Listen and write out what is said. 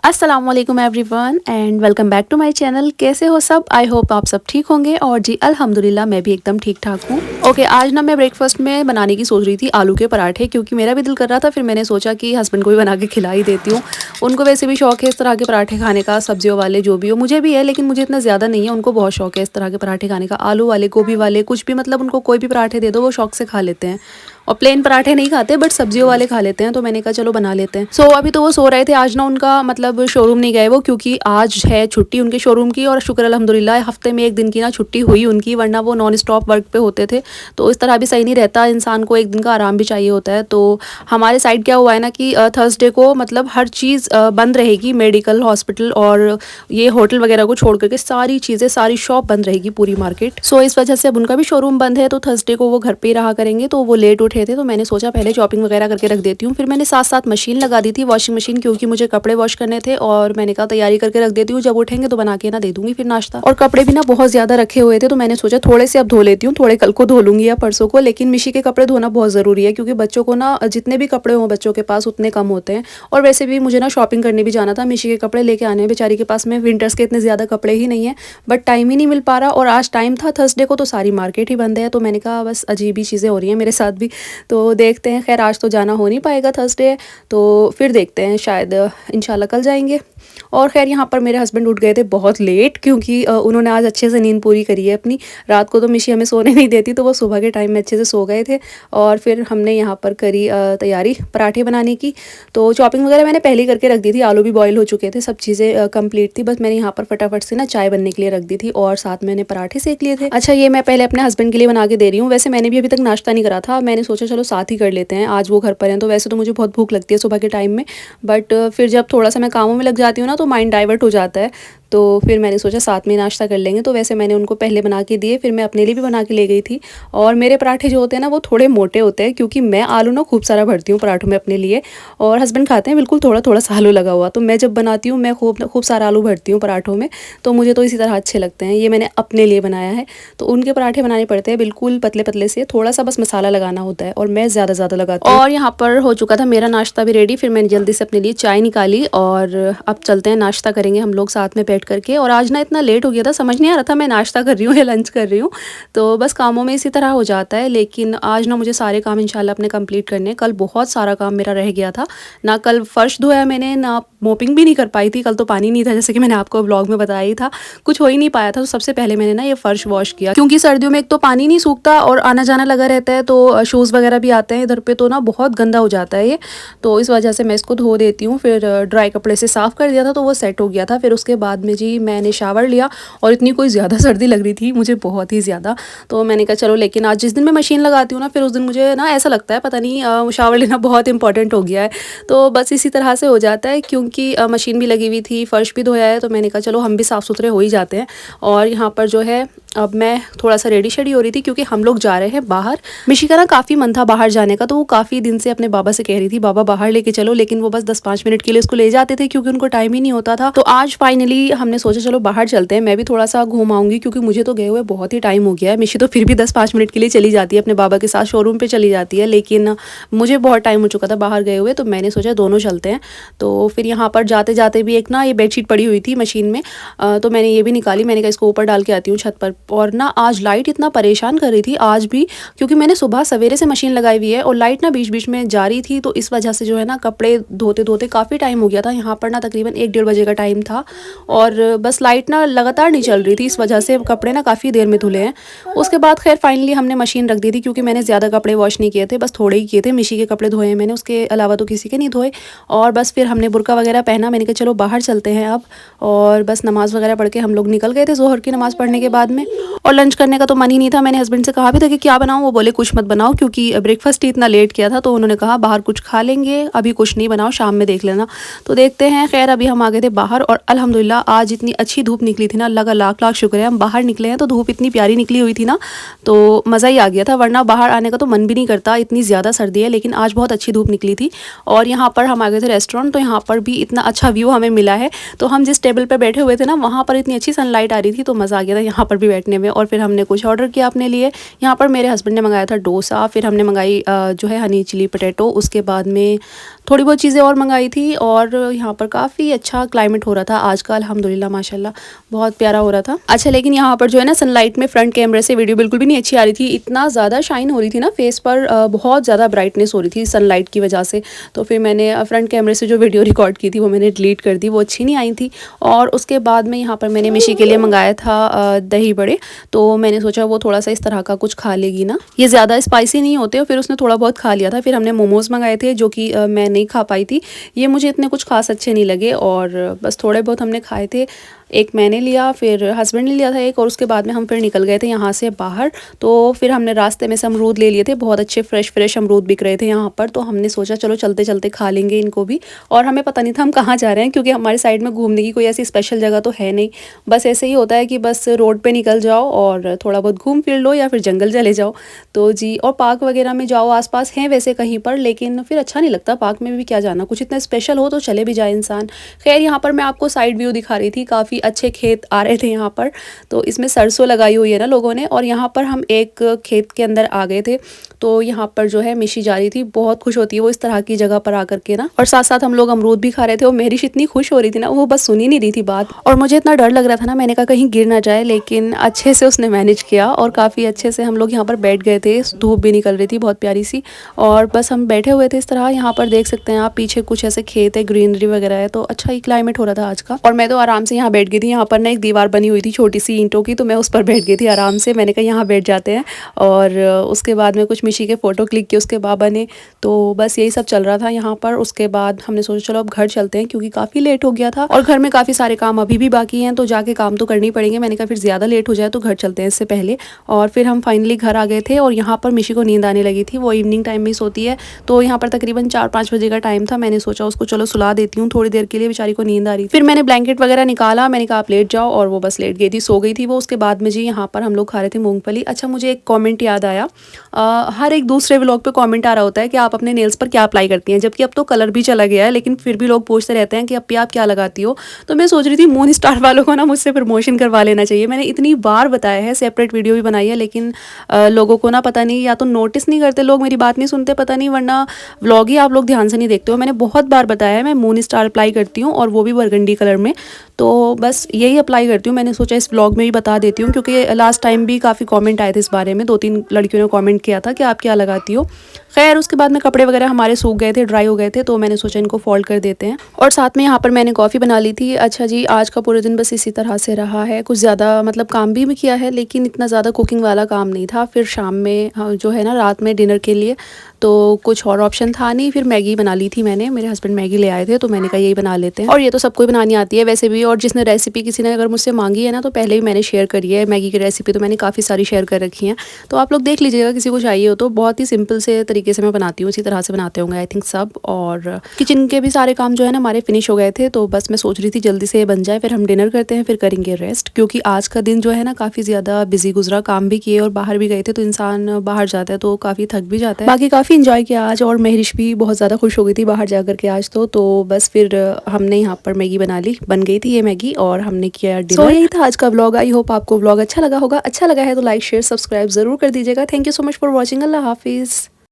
अस्सलाम वालेकुम everyone and welcome back to my channel. कैसे हो सब? आई होप आप सब ठीक होंगे। और जी अल्हम्दुलिल्लाह मैं भी एकदम ठीक ठाक हूँ। ओके, आज ना मैं ब्रेकफास्ट में बनाने की सोच रही थी आलू के पराठे, क्योंकि मेरा भी दिल कर रहा था। फिर मैंने सोचा कि हस्बैंड को भी बना के खिला ही देती हूँ। उनको वैसे भी शौक है इस तरह के पराठे खाने का, सब्जियों वाले जो भी हो। मुझे भी है लेकिन मुझे इतना ज़्यादा नहीं है, उनको बहुत शौक है इस तरह के पराठे खाने का। आलू वाले, गोभी वाले, कुछ भी, मतलब उनको कोई भी पराठे दे दो वो शौक से खा लेते हैं। और प्लेन पराठे नहीं खाते बट सब्जियों वाले खा लेते हैं। तो मैंने कहा चलो बना लेते हैं। सो अभी तो वो सो रहे थे। आज ना उनका मतलब शोरूम नहीं गए वो, क्योंकि आज है छुट्टी उनके शोरूम की। और शुक्र अल्हम्दुलिल्लाह हफ्ते में एक दिन की ना छुट्टी हुई उनकी, वरना वो नॉन स्टॉप वर्क पे होते थे। तो इस तरह भी सही नहीं रहता, इंसान को एक दिन का आराम भी चाहिए होता है। तो हमारे साइड क्या हुआ है ना कि थर्सडे को मतलब हर चीज़ बंद रहेगी, मेडिकल, हॉस्पिटल और ये होटल वगैरह को छोड़ करके सारी चीज़ें, सारी शॉप बंद रहेगी, पूरी मार्केट। सो इस वजह से अब उनका भी शोरूम बंद है। तो थर्सडे को वो घर पे ही रहा करेंगे। तो वो लेट उठे थे तो मैंने सोचा पहले शॉपिंग वगैरह करके रख देती हूँ। फिर मैंने साथ साथ मशीन लगा दी थी, वॉशिंग मशीन, क्योंकि मुझे कपड़े वॉश करने थे। और मैंने कहा तैयारी करके रख देती हूँ, जब उठेंगे तो बना के ना दे दूँगी फिर नाश्ता। और कपड़े भी ना बहुत ज़्यादा रखे हुए थे तो मैंने सोचा थोड़े से अब धो लेती हूँ, थोड़े कल को धो लूँगी या परसों को। लेकिन मिशी के कपड़े धोना बहुत ज़रूरी है, क्योंकि बच्चों को ना जितने भी कपड़े हों बच्चों के पास उतने कम होते हैं। और वैसे भी मुझे ना शॉपिंग करने भी जाना था, मिशी के कपड़े लेके आने हैं। बेचारी के पास में विंटर्स के इतने ज़्यादा कपड़े ही नहीं है, बट टाइम ही नहीं मिल पा रहा। और आज टाइम था थर्सडे को तो सारी मार्केट ही बंद है। तो मैंने कहा बस अजीब ही चीज़ें हो रही हैं मेरे साथ भी। तो देखते हैं, खैर आज तो जाना हो नहीं पाएगा थर्सडे, तो फिर देखते हैं, शायद इंशाल्लाह कल जाएंगे। और खैर यहाँ पर मेरे हस्बैंड उठ गए थे बहुत लेट, क्योंकि उन्होंने आज अच्छे से नींद पूरी करी है अपनी। रात को तो मिशी हमें सोने नहीं देती, तो वो सुबह के टाइम में अच्छे से सो गए थे। और फिर हमने यहाँ पर करी तैयारी पराठे बनाने की। तो चॉपिंग वगैरह मैंने पहले ही करके रख दी थी, आलू भी बॉयल हो चुके थे, सब चीज़ें कंप्लीट थी। बस मैंने यहाँ पर फटाफट से ना चाय बनने के लिए रख दी थी और साथ मैंने पराठे सेक लिए थे। अच्छा, ये मैं पहले अपने हस्बैंड के लिए बना के दे रही हूँ। वैसे मैंने भी अभी तक नाश्ता नहीं करा था, मैंने सोचा चलो साथ ही कर लेते हैं, आज वो घर पर हैं। तो वैसे तो मुझे बहुत भूख लगती है सुबह के टाइम में, बट फिर जब थोड़ा सा मैं कामों में लग जाती हूँ ना तो माइंड डाइवर्ट हो जाता है। तो फिर मैंने सोचा साथ में नाश्ता कर लेंगे। तो वैसे मैंने उनको पहले बना के दिए, फिर मैं अपने लिए भी बना के ले गई थी। और मेरे पराठे जो होते हैं ना वो थोड़े मोटे होते हैं, क्योंकि मैं आलू ना खूब सारा भरती हूँ पराठों में अपने लिए। और हस्बैंड खाते हैं बिल्कुल थोड़ा थोड़ा सा आलू लगा हुआ। तो मैं जब बनाती हूँ मैं खूब खूब सारा आलू भरती हूँ पराठों में। तो मुझे तो इसी तरह अच्छे लगते हैं। ये मैंने अपने लिए बनाया है। तो उनके पराठे बनाने पड़ते हैं बिल्कुल पतले पतले से, थोड़ा सा बस मसाला लगाना होता है और मैं ज़्यादा ज़्यादा लगाती हूँ। और यहाँ पर हो चुका था मेरा नाश्ता भी रेडी। फिर मैंने जल्दी से अपने लिए चाय निकाली और अब चलते हैं, नाश्ता करेंगे हम लोग साथ में बैठ करके। और आज ना इतना लेट हो गया था, समझ नहीं आ रहा था मैं नाश्ता कर रही हूँ या लंच कर रही हूँ। तो बस कामों में इसी तरह हो जाता है। लेकिन आज ना मुझे सारे काम इंशाल्लाह अपने कंप्लीट करने हैं। कल बहुत सारा काम मेरा रह गया था, ना कल फर्श धोया मैंने, ना मोपिंग भी नहीं कर पाई थी। कल तो पानी नहीं था, जैसे कि मैंने आपको ब्लॉग में बताया ही था, कुछ हो ही नहीं पाया था। तो सबसे पहले मैंने ना ये फर्श वॉश किया, क्योंकि सर्दियों में एक तो पानी नहीं सूखता और आना जाना लगा रहता है, तो शूज़ वगैरह भी आते हैं इधर पे, तो ना बहुत गंदा हो जाता है ये। तो इस वजह से मैं इसको धो देती हूँ। फिर ड्राई कपड़े से साफ़ कर दिया था तो वो सेट हो गया था। फिर उसके बाद में जी मैंने शावर लिया, और इतनी कोई ज़्यादा सर्दी लग रही थी मुझे, बहुत ही ज़्यादा। तो मैंने कहा चलो, लेकिन आज जिस दिन मैं मशीन लगाती हूँ ना फिर उस दिन मुझे ना ऐसा लगता है पता नहीं शावर लेना बहुत इंपॉर्टेंट हो गया है। तो बस इसी तरह से हो जाता है, क्योंकि मशीन भी लगी हुई थी, फ़र्श भी धोया है। तो मैंने कहा चलो हम भी साफ़ सुथरे हो ही जाते हैं। और यहाँ पर जो है अब मैं थोड़ा सा रेडी शेडी हो रही थी, क्योंकि हम लोग जा रहे हैं बाहर। मिशी का ना काफ़ी मन था बाहर जाने का, तो वो काफ़ी दिन से अपने बाबा से कह रही थी बाबा बाहर लेके चलो, लेकिन वो बस 10-5 मिनट के लिए उसको ले जाते थे, क्योंकि उनको टाइम ही नहीं होता था। तो आज फाइनली हमने सोचा चलो बाहर चलते हैं, मैं भी थोड़ा सा घूम आऊँगी, क्योंकि मुझे तो गए हुए बहुत ही टाइम हो गया है। मिशी तो फिर भी 10-5 मिनट के लिए चली जाती है अपने बाबा के साथ, शोरूम पर चली जाती है, लेकिन मुझे बहुत टाइम हो चुका था बाहर गए हुए। तो मैंने सोचा दोनों चलते हैं। तो फिर यहाँ पर जाते जाते भी एक ना ये बेडशीट पड़ी हुई थी मशीन में, तो मैंने ये भी निकाली। मैंने कहा इसको ऊपर डाल के आती हूँ छत पर। और ना आज लाइट इतना परेशान कर रही थी आज भी, क्योंकि मैंने सुबह सवेरे से मशीन लगाई हुई है और लाइट ना बीच बीच में जा रही थी। तो इस वजह से जो है ना कपड़े धोते धोते काफ़ी टाइम हो गया था। यहाँ पर ना तकरीबन 1-1:30 बजे का टाइम था, और बस लाइट ना लगातार नहीं चल रही थी, इस वजह से कपड़े ना काफ़ी देर में धुले हैं। उसके बाद खैर फाइनली हमने मशीन रख दी थी, क्योंकि मैंने ज़्यादा कपड़े वॉश नहीं किए थे, बस थोड़े ही किए थे। मिशी के कपड़े धोए मैंने, उसके अलावा तो किसी के नहीं धोए। और बस फिर हमने बुर्का वगैरह पहना। मैंने कहा चलो बाहर चलते हैं अब। और बस नमाज़ वगैरह पढ़ के हम लोग निकल गए थे ज़ोहर की नमाज़ पढ़ने के बाद में। और लंच करने का तो मन ही नहीं था। मैंने हस्बैंड से कहा भी था कि क्या बनाऊँ, वो बोले कुछ मत बनाओ, क्योंकि ब्रेकफास्ट ही इतना लेट किया था। तो उन्होंने कहा बाहर कुछ खा लेंगे, अभी कुछ नहीं बनाओ, शाम में देख लेना। तो देखते हैं। खैर अभी हम आ गए थे बाहर, और अल्हम्दुलिल्लाह आज इतनी अच्छी धूप निकली थी ना, अल्लाह का लाख लाख शुक्र है हम बाहर निकले हैं। तो धूप इतनी प्यारी निकली हुई थी ना, तो मज़ा ही आ गया था, वरना बाहर आने का तो मन भी नहीं करता, इतनी ज़्यादा सर्दी है। लेकिन आज बहुत अच्छी धूप निकली थी। और यहाँ पर हम आ गए थे रेस्टोरेंट, तो यहाँ पर भी इतना अच्छा व्यू हमें मिला है। तो हम जिस टेबल पर बैठे हुए थे ना, वहाँ पर इतनी अच्छी सनलाइट आ रही थी, तो मज़ा आ गया था यहाँ पर भी बैठ बैठने में। और फिर हमने कुछ ऑर्डर किया अपने लिए। यहाँ पर मेरे हस्बैंड ने मंगाया था डोसा, फिर हमने मंगाई जो है हनी चिली पोटैटो, उसके बाद में थोड़ी बहुत चीज़ें और मंगाई थी। और यहाँ पर काफ़ी अच्छा क्लाइमेट हो रहा था आज का, अल्हम्दुलिल्लाह माशाल्लाह बहुत प्यारा हो रहा था। अच्छा, लेकिन यहाँ पर जो है ना सनलाइट में फ्रंट कैमरे से वीडियो बिल्कुल भी नहीं अच्छी आ रही थी। इतना ज़्यादा शाइन हो रही थी ना फेस पर, बहुत ज़्यादा ब्राइटनेस हो रही थी सनलाइट की वजह से। तो फिर मैंने फ्रंट कैमरे से जो वीडियो रिकॉर्ड की थी वो मैंने डिलीट कर दी, वो अच्छी नहीं आई थी। और उसके बाद में यहाँ पर मैंने मिशी के लिए मंगाया था दही बड़े। तो मैंने सोचा वो थोड़ा सा इस तरह का कुछ खा लेगी ना, ये ज़्यादा स्पाइसी नहीं होते। और फिर उसने थोड़ा बहुत खा लिया था। फिर हमने मोमोज़ मंगाए थे जो कि मैं नहीं खा पाई थी, ये मुझे इतने कुछ खास अच्छे नहीं लगे और बस थोड़े बहुत हमने खाए थे। एक मैंने लिया, फिर हस्बैंड ने लिया था एक, और उसके बाद में हम फिर निकल गए थे यहाँ से बाहर। तो फिर हमने रास्ते में से अमरूद ले लिए थे, बहुत अच्छे फ्रेश अमरूद बिक रहे थे यहाँ पर। तो हमने सोचा चलो चलते चलते खा लेंगे इनको भी। और हमें पता नहीं था हम कहाँ जा रहे हैं, क्योंकि हमारे साइड में घूमने की कोई ऐसी स्पेशल जगह तो है नहीं। बस ऐसे ही होता है कि बस रोड पर निकल जाओ और थोड़ा बहुत घूम फिर लो या फिर जंगल चले जाओ। तो जी, और पार्क वगैरह में जाओ, आसपास हैं वैसे कहीं पर, लेकिन फिर अच्छा नहीं लगता पार्क में भी क्या जाना, कुछ इतना स्पेशल हो तो चले भी जाए इंसान। खैर, यहाँ पर मैं आपको साइड व्यू दिखा रही थी, काफ़ी अच्छे खेत आ रहे थे यहाँ पर। तो इसमें सरसों लगाई हुई है ना लोगों ने। और यहाँ पर हम एक खेत के अंदर आ गए थे। तो यहाँ पर जो है मिशी जा रही थी, बहुत खुश होती है वो इस तरह की जगह पर आकर के ना। और साथ साथ हम लोग अमरूद भी खा रहे थे। और मेहरिश इतनी खुश हो रही थी ना, वो बस सुन ही नहीं रही थी बात। और मुझे इतना डर लग रहा था ना, मैंने कहा कहीं गिर ना जाए, लेकिन अच्छे से उसने मैनेज किया और काफ़ी अच्छे से हम लोग यहाँ पर बैठ गए थे। धूप भी निकल रही थी बहुत प्यारी सी, और बस हम बैठे हुए थे इस तरह। यहाँ पर देख सकते हैं आप, पीछे कुछ ऐसे खेत है, ग्रीनरी वगैरह है, तो अच्छा ही क्लाइमेट हो रहा था आज का। और मैं तो आराम से यहाँ बैठ गई थी। यहाँ पर ना एक दीवार बनी हुई थी छोटी सी ईंटों की, तो मैं उस पर बैठ गई थी आराम से। मैंने कहा यहाँ बैठ जाते हैं। और उसके बाद में कुछ मिशी के फ़ोटो क्लिक किए उसके बाबा ने। तो बस यही सब चल रहा था यहाँ पर। उसके बाद हमने सोचा चलो अब घर चलते हैं, क्योंकि काफ़ी लेट हो गया था और घर में काफ़ी सारे काम अभी भी बाकी हैं, तो जाके काम तो करनी पड़ेंगे। मैंने कहा फिर ज़्यादा लेट हो जाए तो घर चलते हैं इससे पहले। और फिर हम फाइनली घर आ गए थे। और यहाँ पर मिशी को नींद आने लगी थी, वो इवनिंग टाइम में ही सोती है। तो यहाँ पर तकरीबन 4-5 बजे का टाइम था। मैंने सोचा उसको चलो सुला देती हूँ थोड़ी देर के लिए, बेचारी को नींद आ रही थी। फिर मैंने ब्लैंकेट वगैरह निकाला, मैंने कहा आप लेट जाओ, और वो बस लेट गई थी, सो गई थी वो। उसके बाद में जी यहाँ पर हम लोग खा रहे थे मूंगफली। अच्छा, मुझे एक कमेंट याद आया, हर एक दूसरे व्लॉग पे कमेंट आ रहा होता है कि आप अपने नेल्स पर क्या अप्लाई करती हैं, जबकि अब तो कलर भी चला गया है, लेकिन फिर भी लोग पूछते रहते हैं कि अब आप क्या लगाती हो। तो मैं सोच रही थी मून स्टार वालों को ना मुझसे प्रमोशन करवा लेना चाहिए। मैंने इतनी बार बताया है, सेपरेट वीडियो भी बनाई है, लेकिन लोगों को ना पता नहीं, या तो नोटिस नहीं करते लोग, मेरी बात नहीं सुनते, पता नहीं, वरना व्लॉग ही आप लोग ध्यान से नहीं देखते हो। मैंने बहुत बार बताया है मैं मून स्टार अप्लाई करती हूँ, और वो भी बरगंडी कलर में। तो बस यही अप्लाई करती हूँ। मैंने सोचा इस व्लॉग में भी बता देती हूँ, क्योंकि लास्ट टाइम भी काफ़ी कमेंट आए थे इस बारे में। 2-3 लड़कियों ने कमेंट किया था कि आप क्या लगाती हो। खैर, उसके बाद में कपड़े वगैरह हमारे सूख गए थे, ड्राई हो गए थे, तो मैंने सोचा इनको फोल्ड कर देते हैं। और साथ में यहाँ पर मैंने कॉफ़ी बना ली थी। अच्छा जी, आज का पूरे दिन बस इसी तरह से रहा है। कुछ ज़्यादा मतलब काम भी किया है, लेकिन इतना ज़्यादा कुकिंग वाला काम नहीं था। फिर शाम में जो है ना, रात में डिनर के लिए तो कुछ और ऑप्शन था नहीं, फिर मैगी बना ली थी मैंने। मेरे हस्बैंड मैगी ले आए थे, तो मैंने कहा यही बना लेते हैं। और ये तो सबको बनानी आती है वैसे भी। और जिसने रेसिपी किसी ने अगर मुझसे मांगी है ना, तो पहले ही मैंने शेयर करी है। मैगी की रेसिपी तो मैंने काफ़ी सारी शेयर कर रखी हैं, तो आप लोग देख लीजिएगा किसी को चाहिए हो तो। बहुत ही सिंपल से तरीके से मैं बनाती हूँ, इसी तरह से बनाते होंगे आई थिंक सब। और किचन के भी सारे काम जो है ना हमारे फिनिश हो गए थे, तो बस मैं सोच रही थी जल्दी से बन जाए, फिर हम डिनर करते हैं, फिर करेंगे रेस्ट। क्योंकि आज का दिन जो है ना काफ़ी ज़्यादा बिजी गुजरा, काम भी किए और बाहर भी गए थे, तो इंसान बाहर जाता है तो काफ़ी थक भी जाता है। बाकी काफ़ी इंजॉय किया आज, और महरिश भी बहुत ज़्यादा खुश हो गई थी बाहर जा करके आज तो बस फिर हमने यहाँ पर मैगी बना ली, बन गई थी ये मैगी, और हमने किया डिनर। यही था आज का व्लॉग। आई होप आपको व्लॉग अच्छा लगा होगा। अच्छा लगा है तो लाइक शेयर सब्सक्राइब ज़रूर कर दीजिएगा। Thank you so much for watching. अल्लाह हाफिज़।